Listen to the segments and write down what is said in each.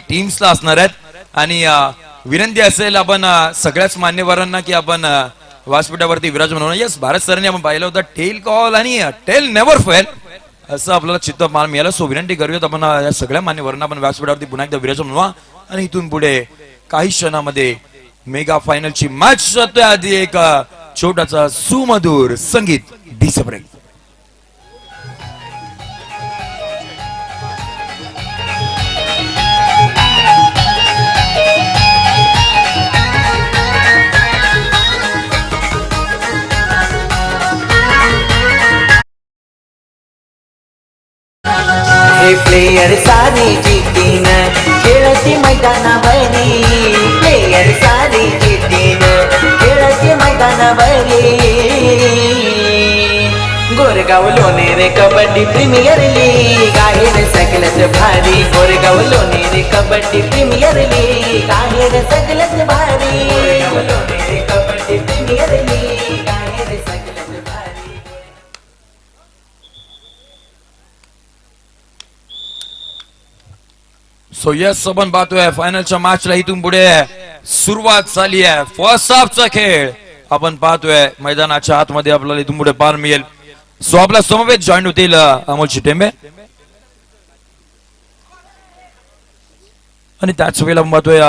टीम्सला असणार आहेत आणि विनंती असेल आपण सगळ्याच मान्यवरांना की आपण व्यासपीठावरती विराजमान होणार. यस, भारत सरांनी आपण पाहिलं होतं टेल कॉल आणि टेल नेव्हर फेल असं आपल्याला चित्त मिळालं. सो विनंती करूयात आपण या सगळ्या मान्यवरांना आपण व्यासपीठावरती पुन्हा एकदा विराजमान व्हा आणि इथून पुढे काही क्षणामध्ये मेगा फायनलची मॅच आधी एक छोटासा सुमधुर संगीत डीजे ब्रेक. प्लेयर सारी जिद्दीन खेळती मैदानावरी, प्लेयर सारी जिद्दीन खेळती मैदानावरी. गोरेगाव लोणेरे कबड्डी प्रीमियर लीग आहे रे सगळ्यात भारी. गोरेगाव लोणेरे कबड्डी प्रीमियर लीग आहे रे सगळ्यात भारी. गोरेगाव लोणेरे कबड्डी प्रीमियर लीग आहे रे सगळ्यात भारी. सो यस, आपण पाहतोय फायनलच्या मॅचला इथून पुढे सुरुवात झाली आहे. फर्स्ट हाफचा खेळ आपण पाहतोय मैदानाच्या आतमध्ये आपल्याला इथून पुढे पार मिळेल. सो आपल्या समवेत जॉईन होतील अमोल चिटेंबे आणि त्याच वेळेला आपण पाहतोय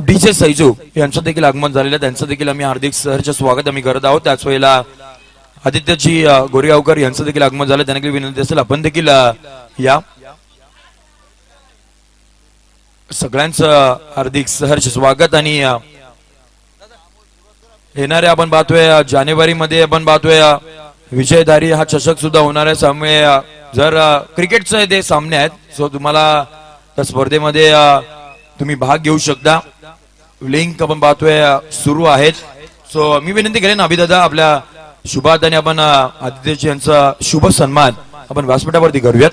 डीजे सैजू यांचं देखील आगमन झालेलं आहे. त्यांचं देखील आम्ही हार्दिक सहर्ष स्वागत आम्ही करत आहोत. त्याच वेळेला आदित्यजी गोरेगावकर यांचं देखील आगमन झालं. त्यांना देखील विनंती असेल आपण देखील या. सगळ्यांचं हार्दिक सहर्ष स्वागत. आणि येणारे आपण पाहतोय जानेवारी मध्ये आपण पाहतोय विजयधारी हा चषक सुद्धा होणार आहे. त्यामुळे जर क्रिकेटचे ते सामने आहेत सो तुम्हाला त्या स्पर्धेमध्ये तुम्ही भाग घेऊ शकता. लिंक आपण पाहतोय सुरू आहेत. सो मी विनंती करेन अभिदादा आपल्या शुभात आपण आदित्यजी यांचा शुभ सन्मान आपण व्यासपीठावरती करूयात.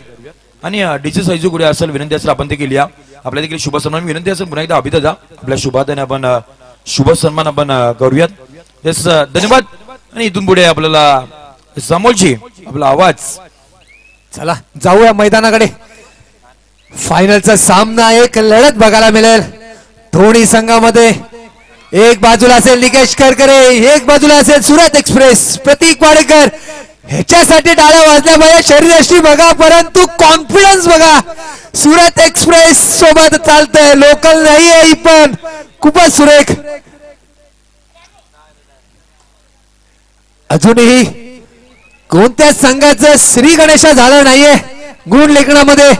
आणि डीजे सैजू कुठे असेल विनंती असेल आपण देखील या. आपल्या देखील शुभ सन्मान विनंती असेल पुन्हा एकदा अभिदादा आपल्या शुभात आपण शुभ सन्मान आपण करूयात. येस, धन्यवाद. आणि इथून पुढे आपल्याला समोलजी आपला आवाज. चला जाऊया मैदानाकडे. फायनलचा सामना, एक लढत बघायला मिळेल दोन्ही संघामध्ये. एक बाजूला असेल निकेश करकरे, एक बाजूला असेल सुरत एक्सप्रेस प्रतीक वाडेकर. ह्याच्यासाठी टाळ्या वाजल्या पाहिजे, शरीरयष्टी बघा परंतु कॉन्फिडन्स बघा. सुरत एक्सप्रेस सोबत चालतंय, लोकल नाही आहे पण खूपच सुरेख. अजूनही कोणत्याच संघाचं श्री गणेशा झालं नाहीये गुण लेखनामध्ये.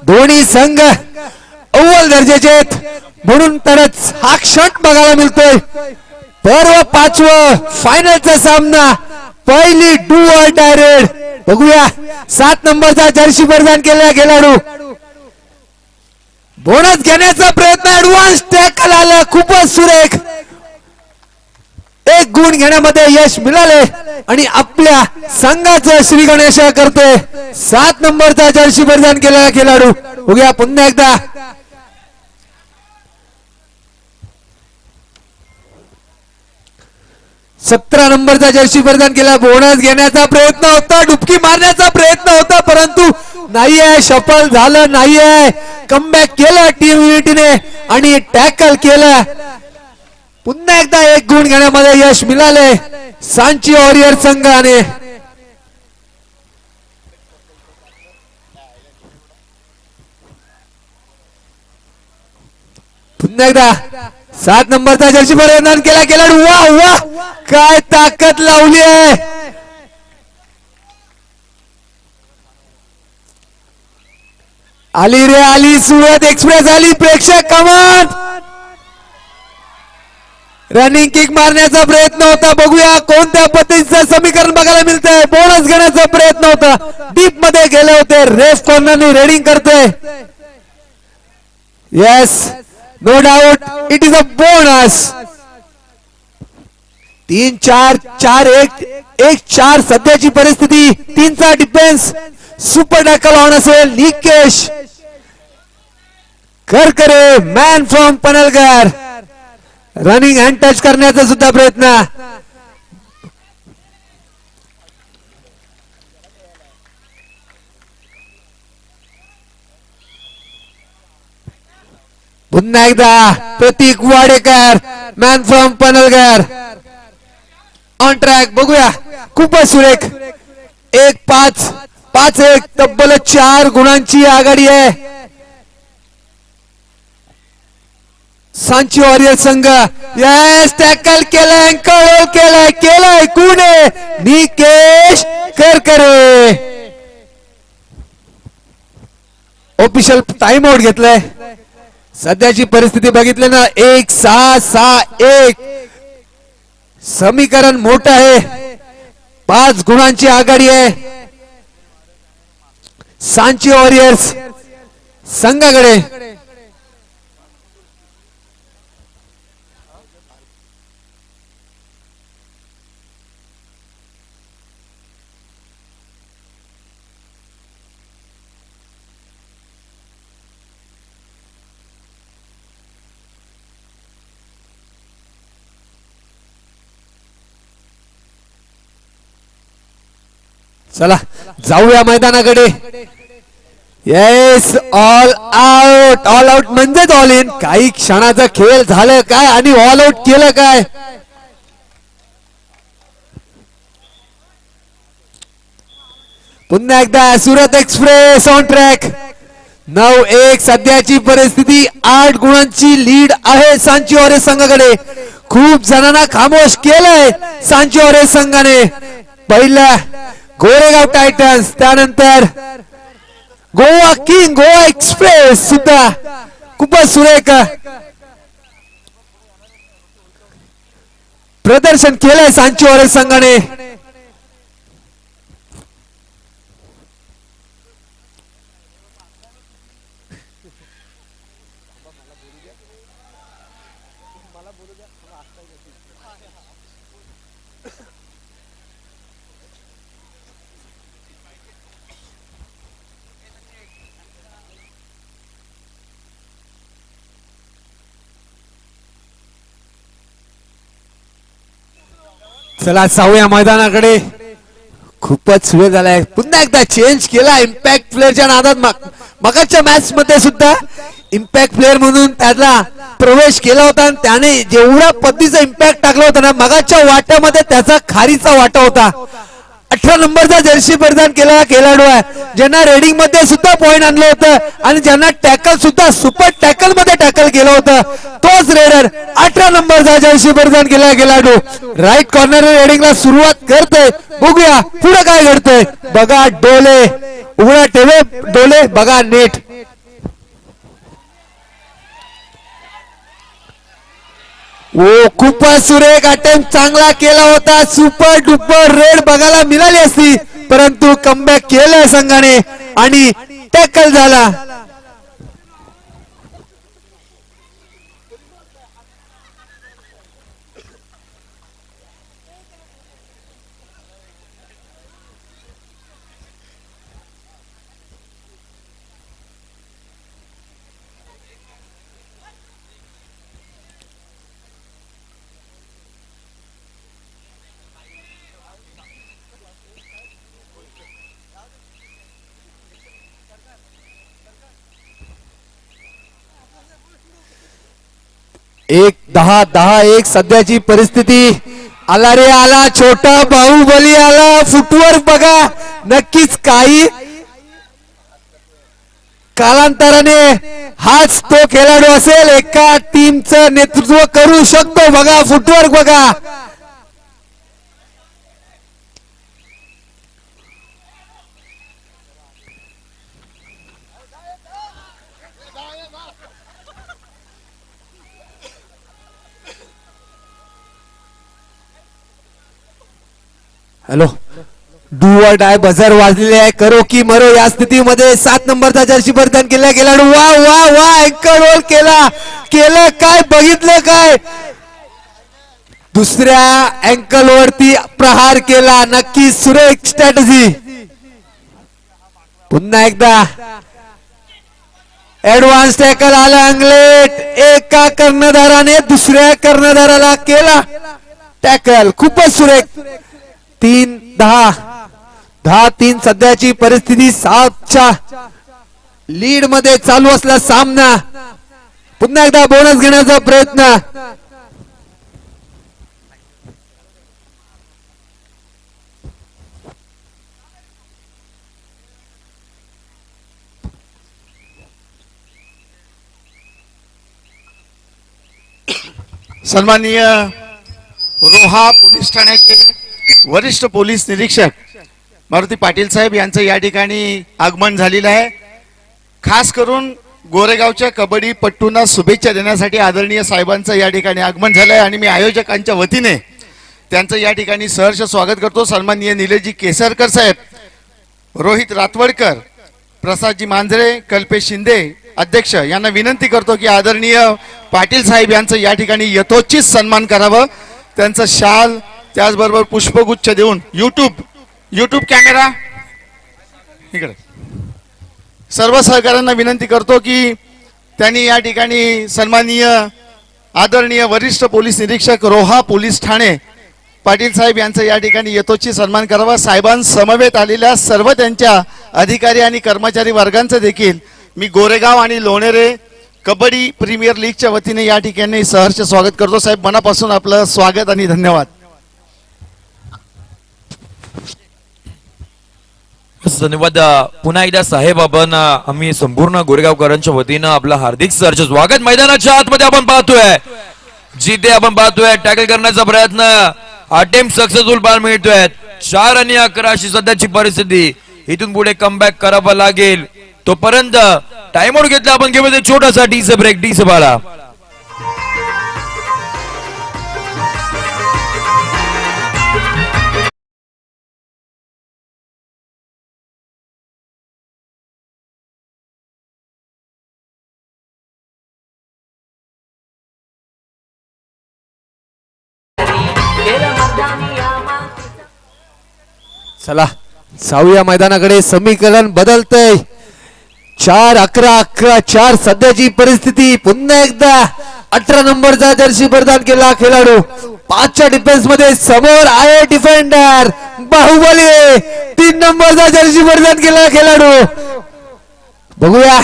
दोन्ही संघ अव्वल दर्जाचे आहेत म्हणून तरच हा क्षण बघायला मिळतोय. पर्व 5वं फायनलचा सामना, पहिली डू ऑर डाय रेड. बघूया 7 नंबरचा जर्सी परिधान केलेला खेळाडू बोनस घेण्याचा प्रयत्न, ऍडव्हान्स टॅकल आला, खूपच सुरेख. एक गुण घेण्यामध्ये यश मिळाले आणि आपल्या संघाचं श्री गणेश करतोय 7 नंबरचा जर्सी परिधान केलेला खेळाडू. बघूया पुन्हा एकदा. सतरा नंबरचा जर्सी परिधान केला, बोनस घेण्याचा प्रयत्न होता, डुबकी मारण्याचा प्रयत्न होता परंतु नाहीये, सफल झालं नाहीये. कमबॅक केलं टीम युनिटीने आणि टॅकल केलं. पुन्हा एकदा एक गुण घेण्यामध्ये यश मिळाले सांची वॉरियर संघाने. पुन्हा एकदा 7 नंबरचा जर्सी परिधान केला खेळाडू. वा वा, काय ताकद लावली आहे. आली रे आली, सुरत एक्सप्रेस आली. प्रेक्षक कमान, रनिंग किक मारण्याचा प्रयत्न होता. बघूया कोणत्या पद्धतीचं समीकरण बघायला मिळतंय. बोनस घेण्याचा प्रयत्न होता, डीप मध्ये गेले होते. रेफ कॉर्नरनी रेडिंग करतोय. Yes, no doubt it is a bonus. 3-4, 4-1, 1-4 सध्याची परिस्थिती. 3चा डिफेन्स. सुपर टॅकल ऑन असेल Nikesh Karkare, man from Panalgar. Running hand touch करण्याचा सुद्धा प्रयत्न. पुन्हा एकदा Pratik Wadekar man from Panalgar on track. बघूया खूपच सुरेख. 1-5 5-1 तब्बल 4 गुणांची आघाडी आहे सांची वॉरियर संघ. यस टॅकल केलाय अँकल केलाय कोण आहे Nikesh Karkare. Official time out घेतलाय. सध्याची परिस्थिती बघितली ना 1-6-6-1 समीकरण मोठं आहे. 5 गुणांची आघाडी आहे सांची वॉरियर्स संघाकडे. चला जाऊया मैदानाकडे. येस ऑल आउट म्हणजेच ऑल इन. काही क्षणाचा खेळ झालं काय आणि ऑल आउट केलं काय. पुन्हा एकदा सुरत एक्सप्रेस ऑन ट्रॅक. 9-1 सध्याची परिस्थिती. 8 गुणांची लीड आहे सांची वॉरियर्स संघाकडे. खूप जणांना खामोश केलंय सांची वॉरियर्स संघाने. पहिला गोरेगाव टायटन्स त्यानंतर गोवा किंग गोवा एक्सप्रेस सुद्धा खूपच सुरेख प्रदर्शन केलंय सांची वॉरियर्स संघाने. चला जाऊया मैदानाकडे. खूपच वेळ झालाय. पुन्हा एकदा चेंज केला इम्पॅक्ट प्लेअरच्या नादात. मगाच्या मॅच मध्ये सुद्धा इम्पॅक्ट प्लेअर म्हणून त्याला प्रवेश केला होता आणि त्याने जेवढा पद्धतीचा इम्पॅक्ट टाकला होता ना मगाच्या वाट्यामध्ये त्याचा खारीचा वाटा होता. 18 नंबरचा जर्सी परिधान केलेला खेळाडू आहे ज्यांना रेडिंग मध्ये सुद्धा पॉइंट आणलं होतं आणि ज्यांना टॅकल सुद्धा सुपर टॅकल मध्ये टॅकल केलं होतं. तोच रेडर 18 नंबरचा जर्सी परिधान केलेला खेळाडू राईट कॉर्नर रेडिंगला सुरुवात करतोय. बघूया पुढे काय घडतंय. बघा डोले उघडा ठेवे डोले. बघा नेट. ओ खूपच सुरेख अटेम्प्ट चांगला केला होता. सुपर डुपर रेड बघायला मिळाली असती परंतु कमबॅक केलं संघाने आणि टॅकल झाला. एक 10-1 सध्याची परिस्थिती. आला रे आला छोटा बाहुबली आला. फुटवर्क बघा नक्कीच काही कालांतराने हाच तो खेळाडू असेल एका टीमचं नेतृत्व करू शकतो. बघा फुटवर्क बघा. Hello do or die buzzer वाजलेले आहे. करो की मरो या स्थितीमध्ये 7 नंबरचा जर्सी परिधान केला खेळाडू. वा वा वा अँकर रोल केला. केलं काय बघितलं काय. दुसऱ्या अँकल वरती प्रहार केला. नक्की सुरेख स्ट्रॅटेजी. पुन्हा एकदा ऍडव्हान्स टॅकल आला अंगलेट. एका कर्णधाराने दुसऱ्या कर्णधाराला केला टॅकल. खूपच सुरेख. 10-3 सध्याची परिस्थिती. 7च्या लीड मध्ये चालू असला सामना. पुन्हा एकदा बोनस घेण्याचा प्रयत्न. सन्माननीय रोहा पोलीस ठाण्याचे वरिष्ठ पोलीस निरीक्षक मारुती पाटील साहेब यांचं या ठिकाणी आगमन झालेलं आहे. खास करून गोरेगावच्या कबड्डी पट्टूंना शुभेच्छा देण्यासाठी आदरणीय साहेबांचं या ठिकाणी आगमन झालं आहे आणि मी आयोजकांच्या वतीने त्यांचं या ठिकाणी सहर्ष स्वागत करतो. सन्माननीय निलेशजी केसरकर साहेब, रोहित रातवडकर, प्रसादजी मांजरे, कल्पेश शिंदे अध्यक्ष यांना विनंती करतो की आदरणीय पाटील साहेब यांचं या ठिकाणी यथोचित सन्मान करावं. त्यांचं शाल त्याचबरोबर पुष्पगुच्छ देऊन युट्यूब कॅमेरा इकडे सर्व सहकाऱ्यांना विनंती करतो की त्यांनी या ठिकाणी सन्माननीय आदरणीय वरिष्ठ पोलीस निरीक्षक रोहा पोलीस ठाणे पाटील साहेब यांचं या ठिकाणी यथोचित सन्मान करावा. साहेबांसमवेत आलेल्या सर्व त्यांच्या अधिकारी आणि कर्मचारी वर्गांचं देखील मी गोरेगाव आणि लोणेरे कबड्डी प्रीमियर लीगच्या वतीने या ठिकाणी सहर्ष स्वागत करतो. साहेब, मनापासून आपलं स्वागत आणि धन्यवाद. धन्यवाद. पुन्हा एकदा साहेब आपण आम्ही संपूर्ण गोरेगावकरांच्या वतीनं आपलं हार्दिक सहर्ष स्वागत. मैदानाच्या आतमध्ये आपण पाहतोय, जिथे आपण पाहतोय टॅकल करण्याचा प्रयत्न, अटेम्प्ट सक्सेसफुल पार मिळतोय. 4 आणि 11 अशी सध्याची परिस्थिती. इथून पुढे कमबॅक करावा लागेल. तोपर्यंत टाइम आउट घेतला आपण. घेऊ छोटासा टीचा ब्रेक. टीचा बाळा चला जाऊया मैदानाकडे. समीकरण बदलतंय. 4-11-11 सध्याची परिस्थिती. पुन्हा एकदा 18 नंबरचा जर्सी परिधान केला खेळाडू. 5च्या डिफेन्स मध्ये समोर आहे डिफेंडर बाहुबली. 3 नंबरचा जर्सी परिधान केला खेळाडू. बघूया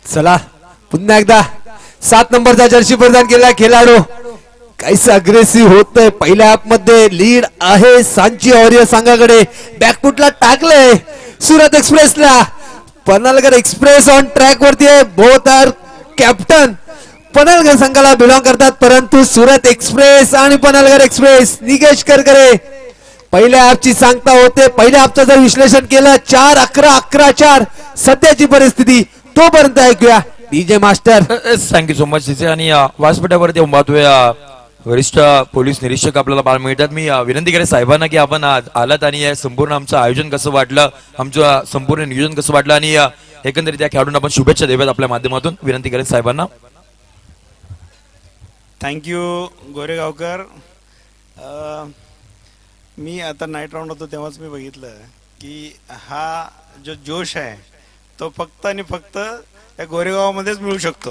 चला पुन्हा एकदा 7 नंबरचा जर्सी परिधान केला खेळाडू. काहीच अग्रेसिव्ह होत नाही. पहिल्या हाफ मध्ये लीड आहे सांची ऑरिय संघाकडे. बॅकफुटला टाकले सुरत एक्सप्रेसला. पनलगर एक्सप्रेस ऑन ट्रॅक वरती आहे. बोथ आर कॅप्टन पनलगर संघाला बिलॉंग करतात, परंतु सुरत एक्सप्रेस आणि पनलगर एक्सप्रेस निकेश करकरे पहिल्या हाफची सांगता होते. पहिल्या हाफचं जर विश्लेषण केलं 4-11-11 सध्याची परिस्थिती. तोपर्यंत ऐकूया DJ master. Thank you so much. तिचे आणि व्यासपीठावरती आपण पाहतोय वरिष्ठ पोलीस निरीक्षक आपल्याला पाहायला मिळतात. मी विनंती करेन साहेबांना की आपण आज आलात आणि संपूर्ण आमचं आयोजन कसं वाटलं, आमचं संपूर्ण नियोजन कसं वाटलं आणि एकंदरीत त्या खेळाडूंना आपण शुभेच्छा देऊयात आपल्या माध्यमातून. विनंती करेन साहेबांना. थँक्यू गोरेगावकर. मी आता नाईट राऊंड होतो तेव्हाच मी बघितलं की हा जो जोश आहे तो फक्त आणि फक्त या गोरेगावामध्येच मिळू शकतो.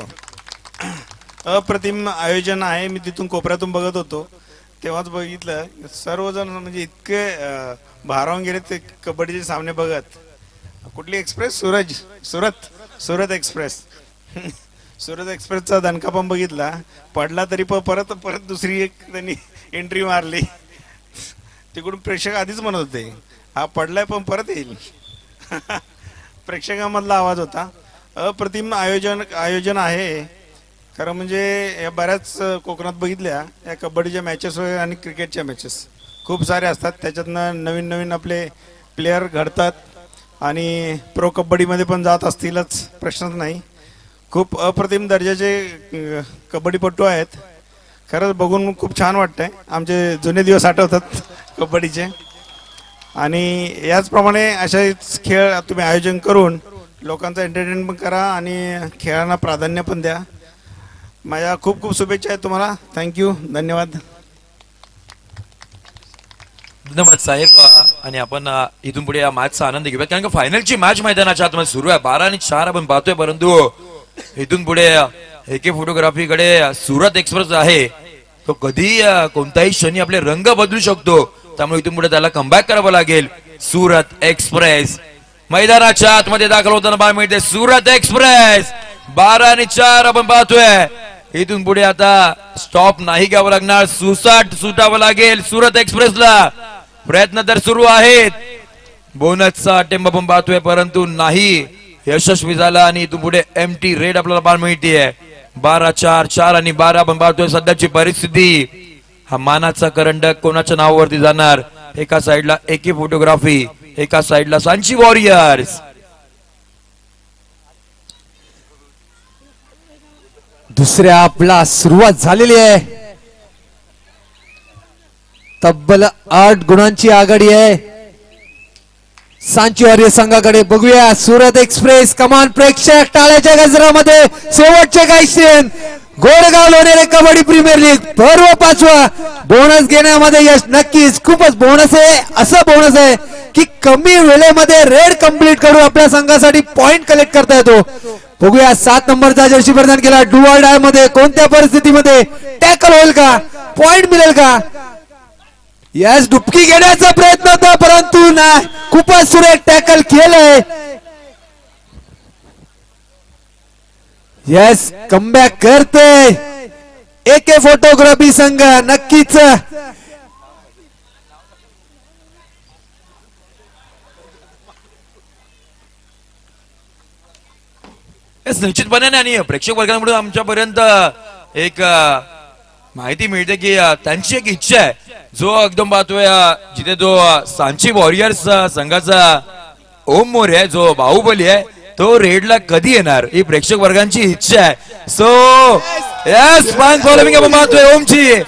अप्रतिम आयोजन आहे. मी तिथून कोपऱ्यातून बघत होतो तेव्हाच बघितलं सर्वजण म्हणजे इतके भारावून गेले ते कबड्डीचे सामने बघत. कुठली एक्सप्रेस? सुरत एक्सप्रेस. सुरत एक्सप्रेसचा दणका पण बघितला. पडला तरी पण परत दुसरी एक त्यांनी एंट्री मारली. तिकडून प्रेक्षक आधीच म्हणत होते हा पडलाय पण परत येईल. प्रेक्षकांमधला आवाज होता. अप्रतिम आयोजन आहे खरं. म्हणजे या बऱ्याच कोकणात बघितल्या या कबड्डीच्या मॅचेस वगैरे आणि क्रिकेटच्या मॅचेस खूप साऱ्या असतात. त्याच्यातनं नवीन आपले प्लेयर घडतात आणि प्रो कबड्डीमध्ये पण जात असतीलच, प्रश्नच नाही. खूप अप्रतिम दर्जाचे कबड्डीपटू आहेत. खरंच बघून खूप छान वाटतंय. आमचे जुने दिवस आठवतात कबड्डीचे. आणि याचप्रमाणे अशाच खेळ तुम्ही आयोजन करून लोकांचं एंटरटेनमेंट पण करा आणि खेळांना प्राधान्य पण द्या. माझ्या खूप शुभेच्छा आहेत तुम्हाला. थँक्यू, धन्यवाद. धन्यवाद साहेब. आणि आपण इथून पुढे या मॅचचा आनंद घेऊया, कारण का फायनलची मॅच मैदानाच्या आतमध्ये सुरू आहे. 12 आणि 4 आपण पाहतोय, परंतु इथून पुढे एके फोटोग्राफी कडे सुरत एक्सप्रेस आहे, तो कधी कोणताही क्षणी आपले रंग बदलू शकतो. त्यामुळे इथून पुढे त्याला कमबॅक करावं लागेल. सुरत एक्सप्रेस मैदानाच्या आतमध्ये दाखल होताना पाहायला मिळते. सुरत एक्सप्रेस 12 आणि 4 आपण पाहतोय. इथून पुढे आता स्टॉप नाही घ्यावं लागणार, सुटावं लागेल सुरत एक्सप्रेसला. प्रयत्न तर सुरू आहेत, बोनसचा अटेम्प आपण पाहतोय, परंतु नाही यशस्वी झाला. आणि इथून पुढे एमटी रेड आपल्याला पाहायला मिळते. 12-4, 4 आणि 12 आपण पाहतोय. सध्याची परिस्थिती, हा मानाचा करंडक कोणाच्या नावावरती जाणार? एका साइडला एके फोटोग्राफी, एका साइडला सांची वॉरियर्स. दुसऱ्या आपला सुरुवात झालेली आहे. तब्बल 8 गुणांची आघाडी आहे सांची वॉरियर संघाकडे. बघूया सुरत एक्सप्रेस. कमान प्रेक्षक टाळ्याच्या गजरामध्ये शेवटचे काही क्षण. गोरेगाव लोणेरे कबड्डी प्रीमियर लीग पर्व 5वा. बोनस घेण्यामध्ये यश नक्कीच खूपच बोनस आहे. असं बोनस आहे की कमी वेळेमध्ये रेड कंप्लीट करून आपल्या संघासाठी पॉइंट कलेक्ट करता येतो. बघूया 7 नंबरचा जर्सी परिधान केला डुअल डाय मध्ये कोणत्या परिस्थितीमध्ये टॅकल होईल का, पॉइंट मिळेल का? यस, डुबकी घेण्याचा प्रयत्न होता, परंतु नाही, खूपच सुरेख टॅकल केलंय. यस, कमबॅक करते एके फोटोग्राफी संघ. नक्कीच निश्चितपणे. आणि प्रेक्षक वर्गाकडून आमच्यापर्यंत एक माहिती मिळते की त्यांची एक इच्छा आहे, जो एकदम पाहतोय जिथे जो सांची वॉरियर्स संघाचा ओम मोरे आहे, जो बाहुबली आहे, तो रेडला कधी येणार ही प्रेक्षक वर्गांची इच्छा आहे. सो यस, फॅन फॉलोविंग आपण पाहतोय ओमची.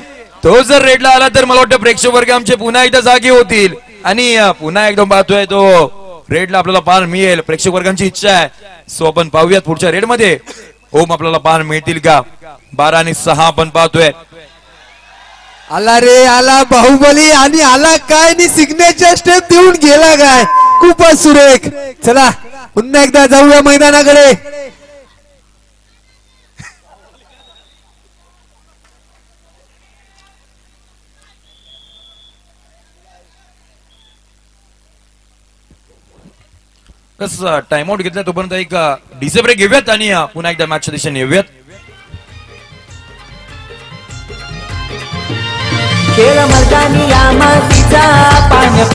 तो जर रेडला आला तर मला वाटतं प्रेक्षक वर्ग आमचे पुन्हा एकदा जागे होतील आणि पुन्हा एकदम पाहतोय तो रेडला आपल्याला पाहायला मिळेल. प्रेक्षक वर्गांची इच्छा आहे. सो आपण पाहूयात पुढच्या रेड मध्ये ओम आपल्याला पाहायला मिळतील का. 12 आणि 6 आपण पाहतोय. आला रे आला बाहुबली, आणि आला काय नि सिग्नेचर स्टेप देऊन गेला काय. खूपच सुरेख. चला पुन्हा एकदा जाऊया मैदानाकडे. टाइम आउट घेतला तोपर्यंत एक डीजे ब्रेक घेऊयात आणि पुन्हा एकदा मॅचच्या दिशेने येऊयात. खेळ मैदानी या मातीचा पाण्या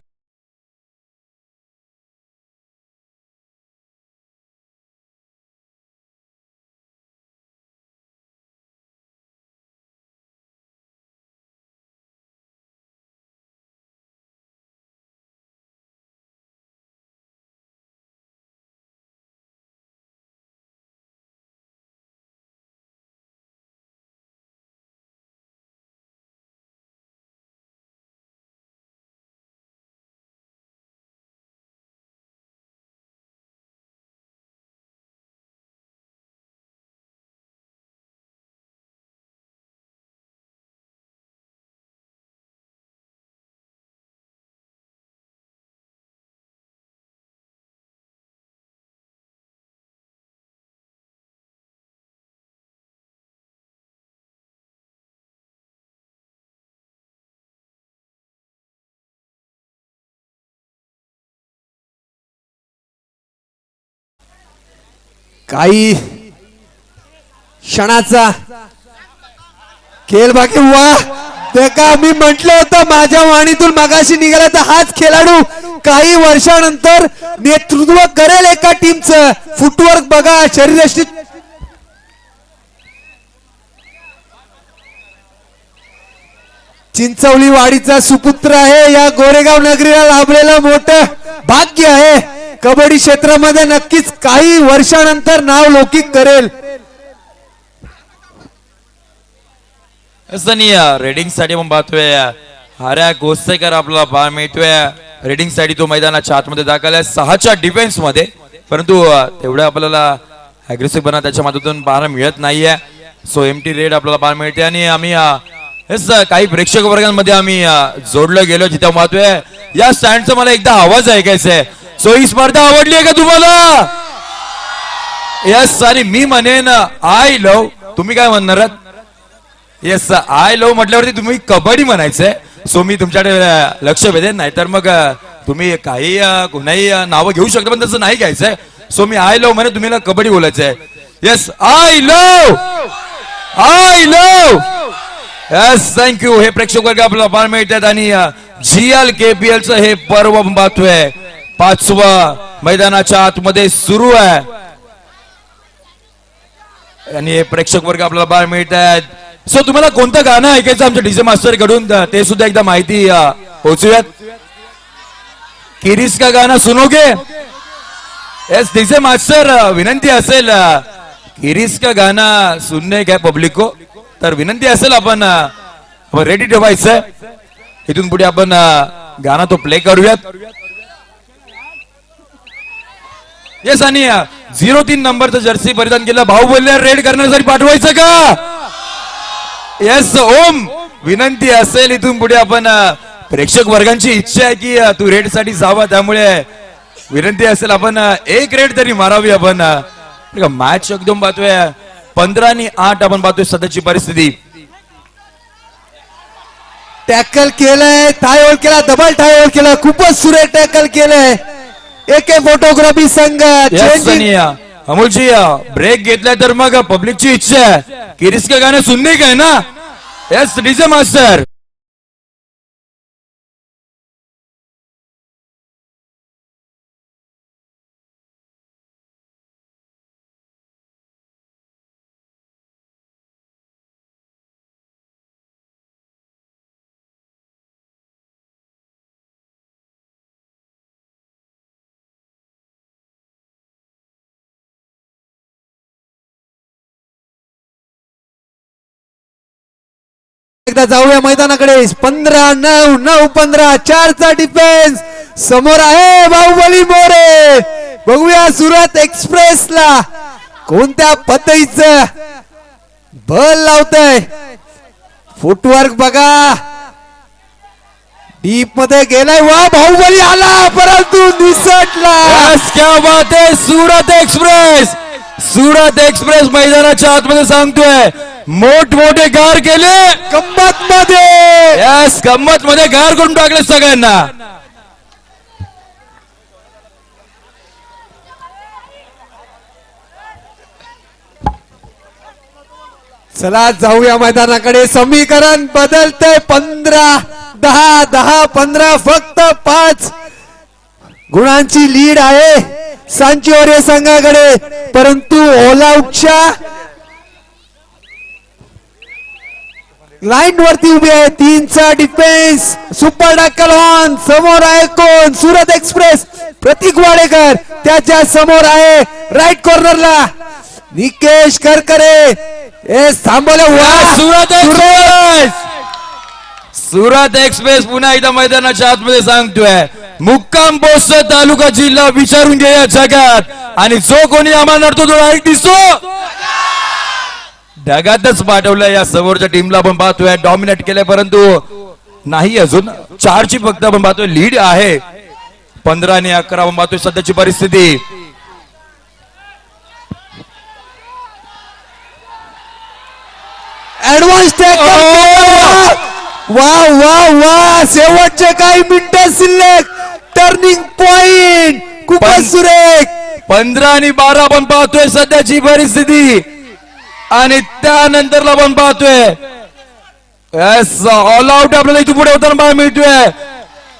काही क्षणाचा खेळ बाकी. वा, ते का मी म्हटलं होतं माझ्या वाणीतून मागाशी निघाला तर हाच खेळाडू काही वर्षानंतर नेतृत्व करेल एका टीमचं. फुटवर्क बघा, शरीरयष्टी. चिंचवली वाडीचा सुपुत्र आहे. या गोरेगाव नगरीला लाभलेलं मोठं भाग्य आहे. कबड्डी क्षेत्रामध्ये नक्कीच काही वर्षानंतर नाव लौकिक करेल. रेडिंग साठी आपण पाहतोय हार्या गोसेकर आपल्याला पाहायला मिळतोय. रेडिंग साठी तो मैदानाच्या आतमध्ये दाखल आहे 6च्या डिफेन्स मध्ये, परंतु तेवढं आपल्याला अग्रेसिव्ह बना त्याच्या माध्यमातून पाहायला मिळत नाहीये. सो एमटी रेड आपल्याला पाहायला मिळते. आणि आम्ही हेच काही प्रेक्षक वर्गांमध्ये आम्ही जोडलं गेलो जिथे पाहतोय या स्टँडचा मला एकदा आवाज ऐकायचा आहे. सो ही स्पर्धा आवडली आहे का तुम्हाला? येस. आणि मी म्हणेन आय लव, तुम्ही काय म्हणणार आहात? येस, आय लव म्हटल्यावरती तुम्ही कबड्डी म्हणायचंय. सो मी तुमच्याकडे लक्ष वेधेन, नाहीतर मग तुम्ही काही कोणाही नावं घेऊ शकता पण तसं नाही घ्यायचंय. सो मी आय लव म्हणे, तुम्ही कबड्डी बोलायचंय. Yes, I love, I love. Yes, thank you. हे प्रेक्षक वर्ग आपल्याला पाहायला मिळतात आणि GLKPL चं हे पर्व आपण पाहतोय 5वं मैदानाच्या आतमध्ये सुरू आहे आणि हे प्रेक्षक वर्ग आपल्याला पाहायला मिळतात. सो तुम्हाला कोणतं गाणं ऐकायचं आमच्या डीजे मास्टर कडून ते सुद्धा एकदा माहिती पोहोचूयात. किरीस का गाना सुनोगे? यस डीजे मास्टर, विनंती असेल किरीस का गाना सुनने का पब्लिक को, तर विनंती असेल आपण रेडी ठेवायचं. इथून पुढे आपण गाणं तो प्ले करूयात. येस. आणि 03 नंबरचं जर्सी परिधान केलं भाऊ बोलले रेड करण्यासाठी पाठवायचं का? येस ओम, विनंती असेल इथून पुढे आपण प्रेक्षक वर्गांची इच्छा आहे की तू रेड साठी जावा, त्यामुळे विनंती असेल आपण एक रेड तरी मारावी. आपण मॅच एकदम पाहतोय 15-8 आपण पाहतोय सध्याची परिस्थिती. टॅकल केलंय, टाय होल्ड केला, डबल टाय होल्ड केलं, खूपच सुरेख टॅकल केलंय. AK फोटोग्राफी संघ अमोलजी ब्रेक घेतलाय तर मग पब्लिकची इच्छा आहे किरीस का गाणं सुनने का है ना? Yes DJ master. एकदा जाऊया मैदानाकडे. 15-9, 9-15, 4चा डिफेन्स समोर आहे बाहुबली मोरे. बघूया सुरत एक्सप्रेसला कोणत्या पद्धतीचं बल लावतय. फुटवर्क बघा, डीप मध्ये गेलाय. वा बाहुबली आला परंतु निसटला. क्या बात आहे. सुरत एक्सप्रेस, सुरत एक्सप्रेस मैदानाच्या आतमध्ये सांगतोय मोठमोठे गार केले गंमत मध्ये. यस, गंमत मध्ये गार करून टाकले सगळ्यांना. चला जाऊया मैदानाकडे. समीकरण बदलते. 15-10, 10-15, फक्त 5 गुणांची लीड आहे सांचिओरे संघाकडे. परंतु ऑल आउटच्या लाईन वरती उभी आहे. 3चा डिफेन्स, सुपर टॅकल ऑन. समोर आहे कोण? सुरत एक्सप्रेस, प्रतीक वाडेकर. त्याच्या समोर आहे राईट कॉर्नरला निकेश करकरे. थांबवलं. सुरत एक्सप्रेस, सुरत एक्सप्रेस पुन्हा एकदा मैदानाच्या आतमध्ये सांगतोय मुक्काम पोस्ट तालुका जिल्हा विचारून घे या जगात. आणि जो कोणी आम्हाला नडतो तो डायरेक्ट दिसतो ढगातच पाठवलं. या समोरच्या टीमला आपण पाहतोय डॉमिनेट केलंय, परंतु नाही अजून 4ची फक्त आपण पाहतोय लीड आहे. 15-11 आपण पाहतोय सध्याची परिस्थिती. Advance tackle. वा वा वा, शेवटचे काही मिनिटं शिल्लक. टर्निंग पॉइंट खूपच सुरेख. 15-12 आपण पाहतोय सध्याची परिस्थिती. आणि त्यानंतरला आपण पाहतोय ऑल आउट आपल्याला इथे पुढे होताना पाहायला मिळतोय.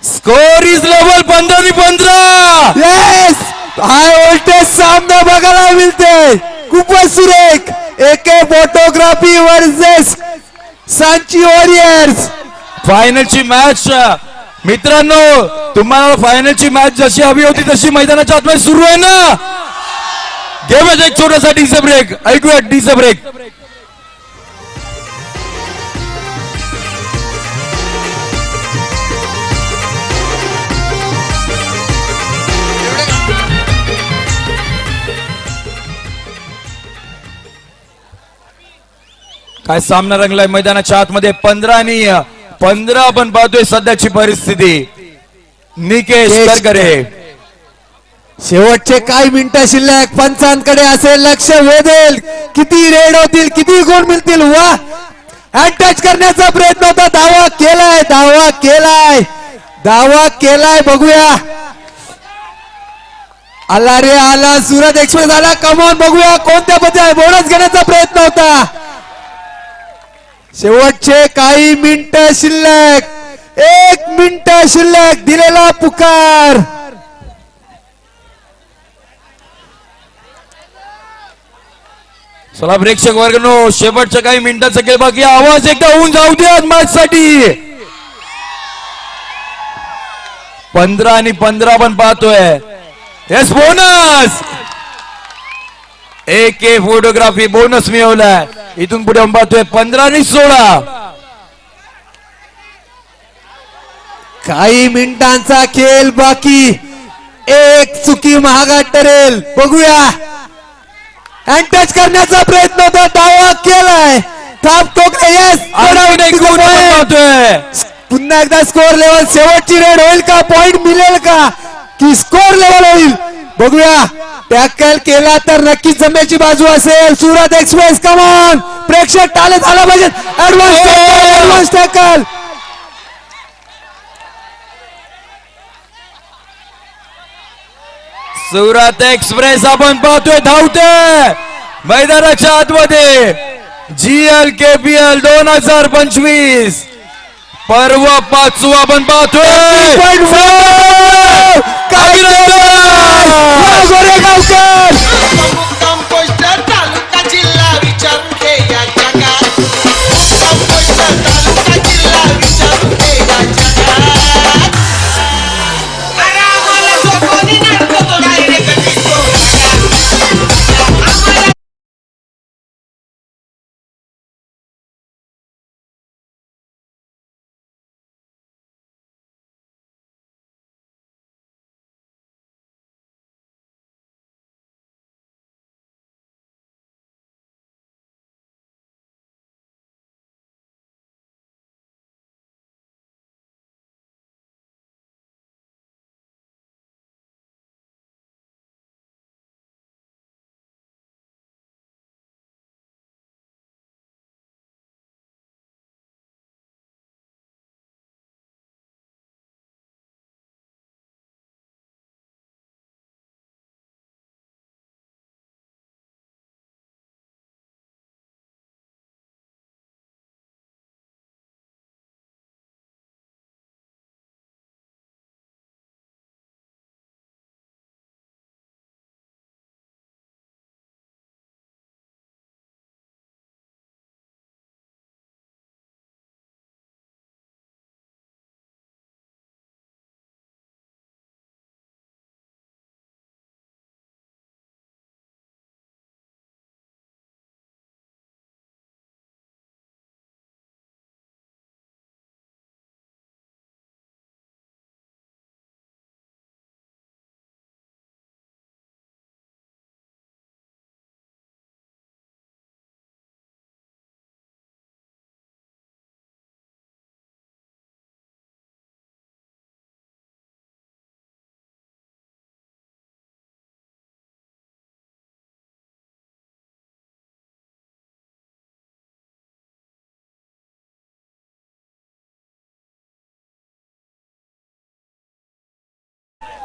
Score is level 15-15. Yes, high voltage सामना बघायला मिळते. खूपच सुरेख. AK photography versus Sanchi warriors. फायनलची मॅच मित्रांनो, तुम्हाला फायनलची मॅच जशी हवी होती तशी मैदानाच्या आतमध्ये सुरू आहे ना? घेऊया एक छोटासा डीजे ब्रेक. ऐकूया डीजे ब्रेक. काय सामना रंगलाय मैदानाच्या आतमध्ये 15 आणि 15 आपण पाहतोय सध्याची परिस्थिती. निकेश करकरे शेवटचे काही मिनिटं शिल्लक. पंचांकडे असेल लक्ष वेधेल. किती रेड होतील, किती गुण मिळतील. वा हँड टच करण्याचा प्रयत्न होता. दावा केलाय, दावा केलाय, दावा केलाय. बघूया आला रे आला. सुरत एक्सप्रेस आला. कमॉन बघूया कोणत्या पद्धतीने बोनस घेण्याचा प्रयत्न होता. शेवटचे काही मिनिटं शिल्लक. 1 मिनिट शिल्लक. दिलेला पुकार. चला प्रेक्षक वर्गनो, शेवटच्या काही मिनिटाचा खेळ बाकी. आवाज एकदा होऊन जाऊ द्या मॅच साठी. 15 आणि 15 आपण पाहतोय. Yes bonus. एक फोटोग्राफी बोनस मिळवलाय. इथून पुढे आपण पाहतोय 15 आणि 16. काही मिनिटांचा खेळ बाकी. एक चुकी महागात ठरेल. बघूया हँड टच करण्याचा प्रयत्न होता. दावा केलाय. थाप टोकले. येस पुन्हा एकदा स्कोर लेवल. शेवटची रेड होईल का, पॉइंट मिळेल का, की स्कोर लेवल होईल. बघूया. टॅकल केला तर नक्कीच जमेची बाजू असेल. Surat express come on. प्रेक्षक टाळे झाला पाहिजे. Advance tackle. सुरत एक्सप्रेस आपण पाहतोय धावते मैदानाच्या आतमध्ये. GLKPL 2025 पर्व 5 आपण पाहतोय. गोरेगावकर मुक्काम पोस्ट तालुका जिल्हा विचारून घे या जगात. मुक्काम पोस्ट तालुका जिल्हा विचारून घे या जगात. अरे आम्हाला जो कोणी नाटतो तो डायरेक्ट दिसतो. आम्हाला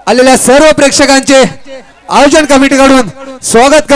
आलेल्या सर्व प्रेक्षकांचे आयोजन कमिटीकडून स्वागत